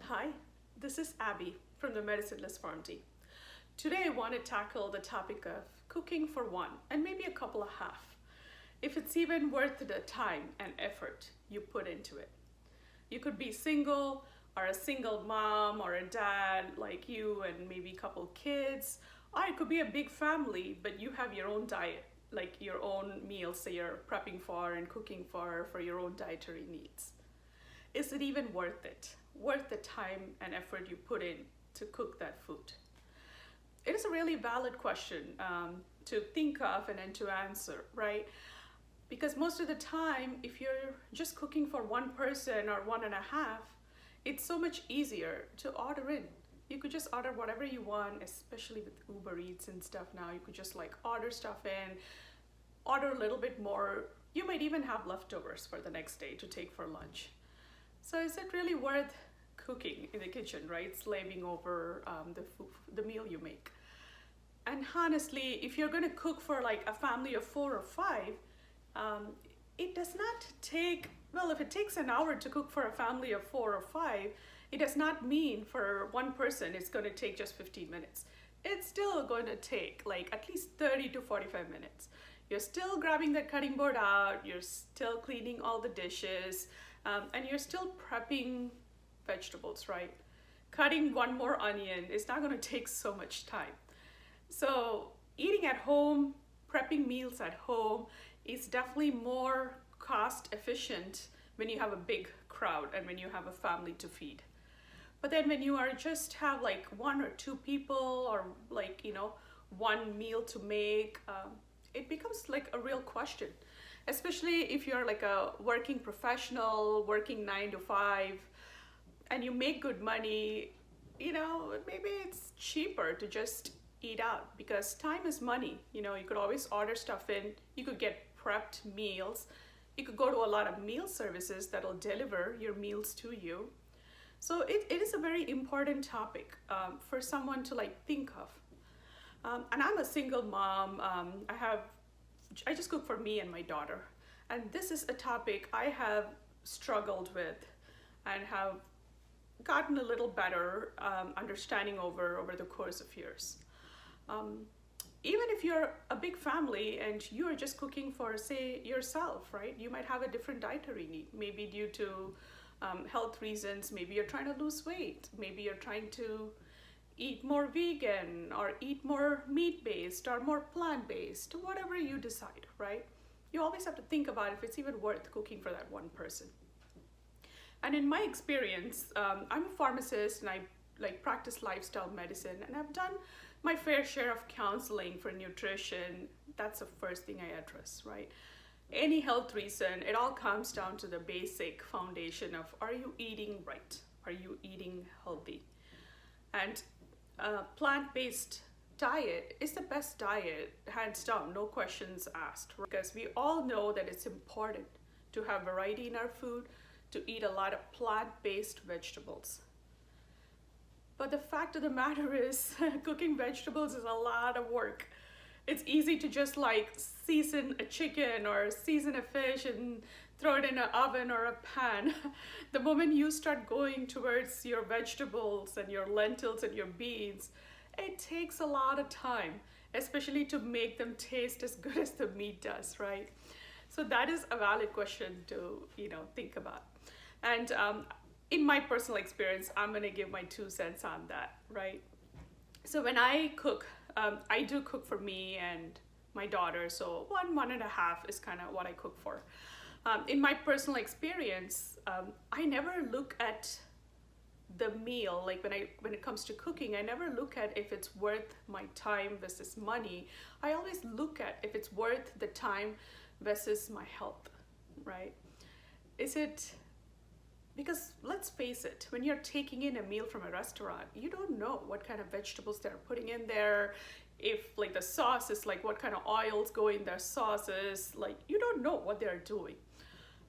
Hi, this is Abby from the MedicineLessPharmD. Today I want to tackle the topic of cooking for one and maybe a couple of half, if it's even worth the time and effort you put into it. You could be single or a single mom or a dad like you and maybe a couple kids, or it could be a big family but you have your own diet, like your own meals that you're prepping for and cooking for your own dietary needs. Is it even worth it? Worth the time and effort you put in to cook that food? It is a really valid question to think of and then to answer, right? Because most of the time, if you're just cooking for one person or one and a half, it's so much easier to order in. You could just order whatever you want, especially with Uber Eats and stuff now. You could just like order stuff in, order a little bit more. You might even have leftovers for the next day to take for lunch. So is it really worth cooking in the kitchen, right? Slaving over the meal you make. And honestly, if you're going to cook for like a family of 4 or 5, it does not take, well, if it takes an hour to cook for a family of 4 or 5, it does not mean for one person it's going to take just 15 minutes. It's still going to take like at least 30 to 45 minutes. You're still grabbing the cutting board out, you're still cleaning all the dishes, and you're still prepping vegetables, right? Cutting one more onion is not going to take so much time. So eating at home, prepping meals at home is definitely more cost efficient when you have a big crowd and when you have a family to feed. But then when you are just have like 1 or 2 people or like, one meal to make, it becomes like a real question. Especially if you're like a working professional, working 9 to 5, and you make good money, maybe it's cheaper to just eat out because time is money. You could always order stuff in, you could get prepped meals, you could go to a lot of meal services that'll deliver your meals to you. So it is a very important topic for someone to like think of. And I'm a single mom. I just cook for me and my daughter. And this is a topic I have struggled with and have gotten a little better understanding over the course of years. Even if you're a big family and you're just cooking for, say, yourself, right? You might have a different dietary need, maybe due to health reasons. Maybe you're trying to lose weight. Maybe you're trying to eat more vegan or eat more meat-based or more plant-based, whatever you decide, right? You always have to think about if it's even worth cooking for that one person. And in my experience, I'm a pharmacist and I practice lifestyle medicine, and I've done my fair share of counseling for nutrition. That's the first thing I address, right? Any health reason, it all comes down to the basic foundation of, are you eating right? Are you eating healthy? And plant-based diet is the best diet, hands down, no questions asked, right? Because we all know that it's important to have variety in our food, to eat a lot of plant-based vegetables. But the fact of the matter is, cooking vegetables is a lot of work. It's easy to just like season a chicken or season a fish and throw it in an oven or a pan. The moment you start going towards your vegetables and your lentils and your beans, it takes a lot of time, especially to make them taste as good as the meat does, right? So that is a valid question to, think about. And in my personal experience, I'm gonna give my 2 cents on that, right? So when I cook, I do cook for me and my daughter. So 1 and a half is kind of what I cook for. In my personal experience, I never look at the meal, like when it comes to cooking, I never look at if it's worth my time versus money. I always look at if it's worth the time versus my health, right? Because let's face it, when you're taking in a meal from a restaurant, you don't know what kind of vegetables they're putting in there. If like the sauce is like what kind of oils go in their sauces, like you don't know what they're doing.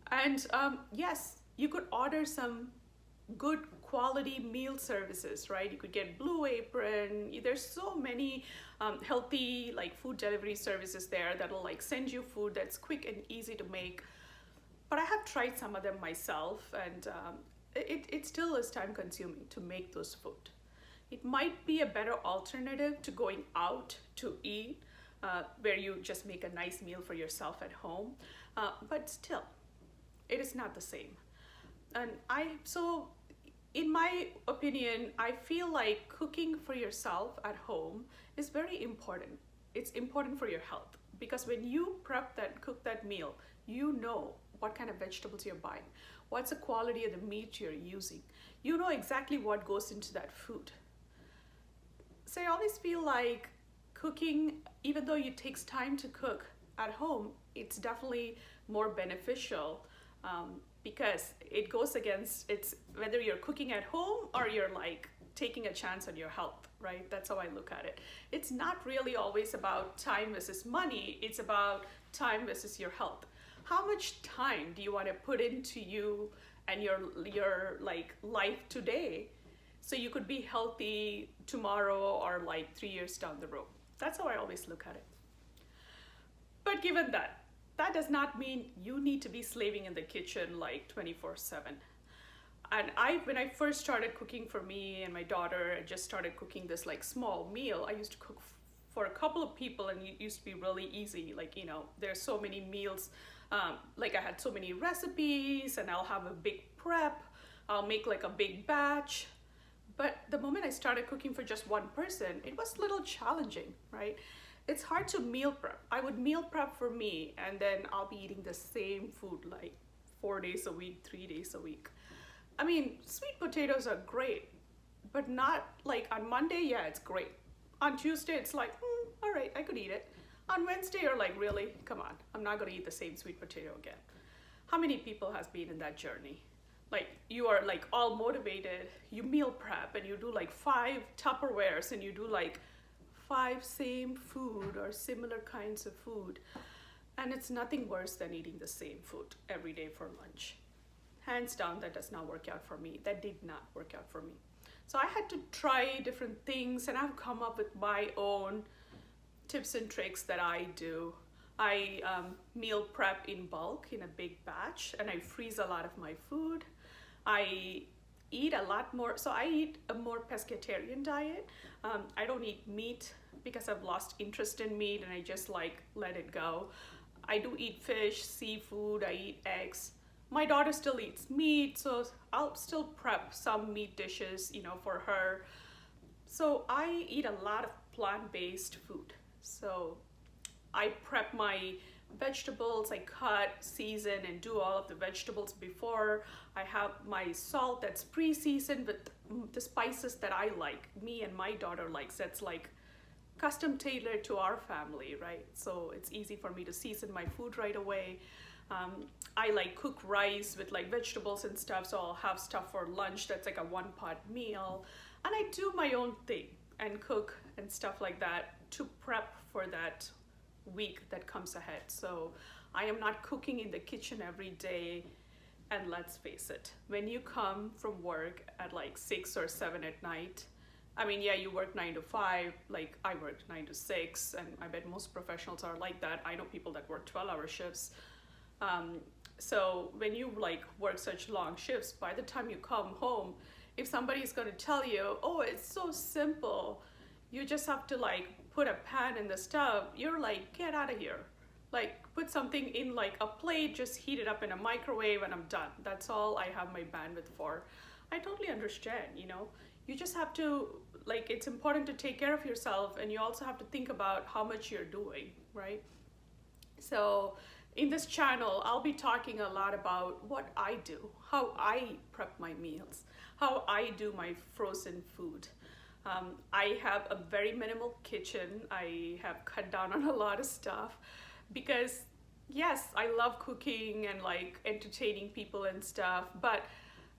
And yes, you could order some good quality meal services, right? You could get Blue Apron. There's so many healthy like food delivery services there that'll like send you food that's quick and easy to make. But I have tried some of them myself, and it still is time consuming to make those food. It might be a better alternative to going out to eat, where you just make a nice meal for yourself at home, but still, it is not the same. And so in my opinion, I feel like cooking for yourself at home is very important. It's important for your health because when you cook that meal, you know what kind of vegetables you're buying, what's the quality of the meat you're using. You know exactly what goes into that food. So I always feel like cooking, even though it takes time to cook at home, it's definitely more beneficial, because it goes against whether you're cooking at home or you're like taking a chance on your health, right? That's how I look at it. It's not really always about time versus money. It's about time versus your health. How much time do you want to put into you and your like life today so you could be healthy tomorrow or like 3 years down the road? That's how I always look at it. But given that, that does not mean you need to be slaving in the kitchen like 24/7. And when I first started cooking for me and my daughter, I just started cooking this like small meal. I used to cook for a couple of people and it used to be really easy. Like, there's so many meals. Like I had so many recipes and I'll have a big prep. I'll make like a big batch. But the moment I started cooking for just one person, it was a little challenging, right? It's hard to meal prep. I would meal prep for me and then I'll be eating the same food like 4 days a week, 3 days a week. I mean, sweet potatoes are great, but not like on Monday, yeah, it's great. On Tuesday, it's like, all right, I could eat it. On Wednesday, you're like, really? Come on, I'm not gonna eat the same sweet potato again. How many people has been in that journey? Like you are like all motivated, you meal prep and you do like 5 Tupperwares and you do like 5 same food or similar kinds of food. And it's nothing worse than eating the same food every day for lunch. Hands down, that does not work out for me. That did not work out for me. So I had to try different things and I've come up with my own tips and tricks that I do. I meal prep in bulk in a big batch and I freeze a lot of my food. I eat a lot more, so I eat a more pescatarian diet. I don't eat meat because I've lost interest in meat and I just like let it go. I do eat fish, seafood, I eat eggs. My daughter still eats meat, so I'll still prep some meat dishes, for her. So I eat a lot of plant-based food. So I prep my vegetables, I cut, season, and do all of the vegetables before. I have my salt that's pre-seasoned with the spices that I like, me and my daughter likes. That's like custom tailored to our family, right? So it's easy for me to season my food right away. I like cook rice with like vegetables and stuff, so I'll have stuff for lunch that's like a 1-pot meal. And I do my own thing and cook and stuff like that to prep for that week that comes ahead. So I am not cooking in the kitchen every day. And let's face it, when you come from work at like 6 or 7 at night, I mean, yeah, you work 9 to 5, like I work 9 to 6, and I bet most professionals are like that. I know people that work 12-hour shifts. So when you like work such long shifts, by the time you come home, if somebody's going to tell you, oh, it's so simple, you just have to like put a pan in the stove, you're like, get out of here. Like put something in like a plate, just heat it up in a microwave and I'm done. That's all I have my bandwidth for. I totally understand, you just have to, like, it's important to take care of yourself and you also have to think about how much you're doing, right? So in this channel, I'll be talking a lot about what I do, how I prep my meals, how I do my frozen food. I have a very minimal kitchen. I have cut down on a lot of stuff because yes, I love cooking and like entertaining people and stuff, but,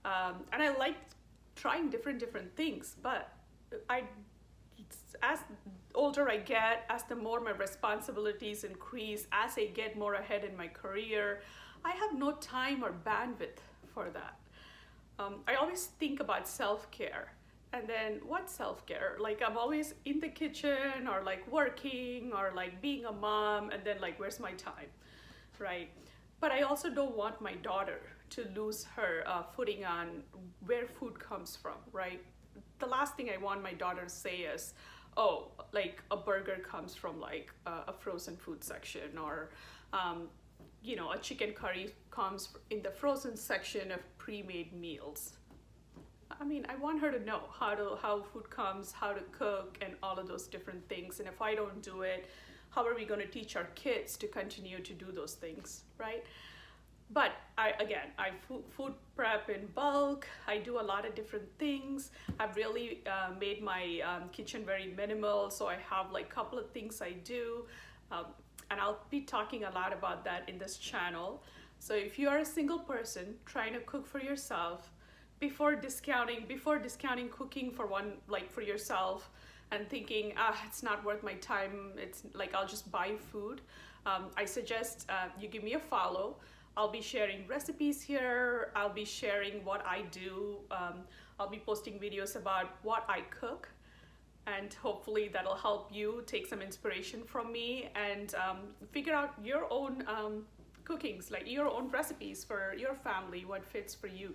and I like trying different things, but as older I get, as the more my responsibilities increase, as I get more ahead in my career, I have no time or bandwidth for that. I always think about self-care. And then what self-care? Like I'm always in the kitchen or like working or like being a mom and then like where's my time, right? But I also don't want my daughter to lose her footing on where food comes from, right? The last thing I want my daughter to say is, oh, like a burger comes from like a frozen food section, or a chicken curry comes in the frozen section of pre-made meals. I mean, I want her to know how food comes, how to cook, and all of those different things. And if I don't do it, how are we going to teach our kids to continue to do those things, right? But I food prep in bulk. I do a lot of different things. I've really made my kitchen very minimal. So I have like a couple of things I do. And I'll be talking a lot about that in this channel. So if you are a single person trying to cook for yourself, before discounting cooking for yourself and thinking, it's not worth my time, it's like I'll just buy food, I suggest you give me a follow. I'll be sharing recipes here. I'll be sharing what I do. I'll be posting videos about what I cook, and hopefully that'll help you take some inspiration from me and figure out your own cookings, like your own recipes for your family, what fits for you.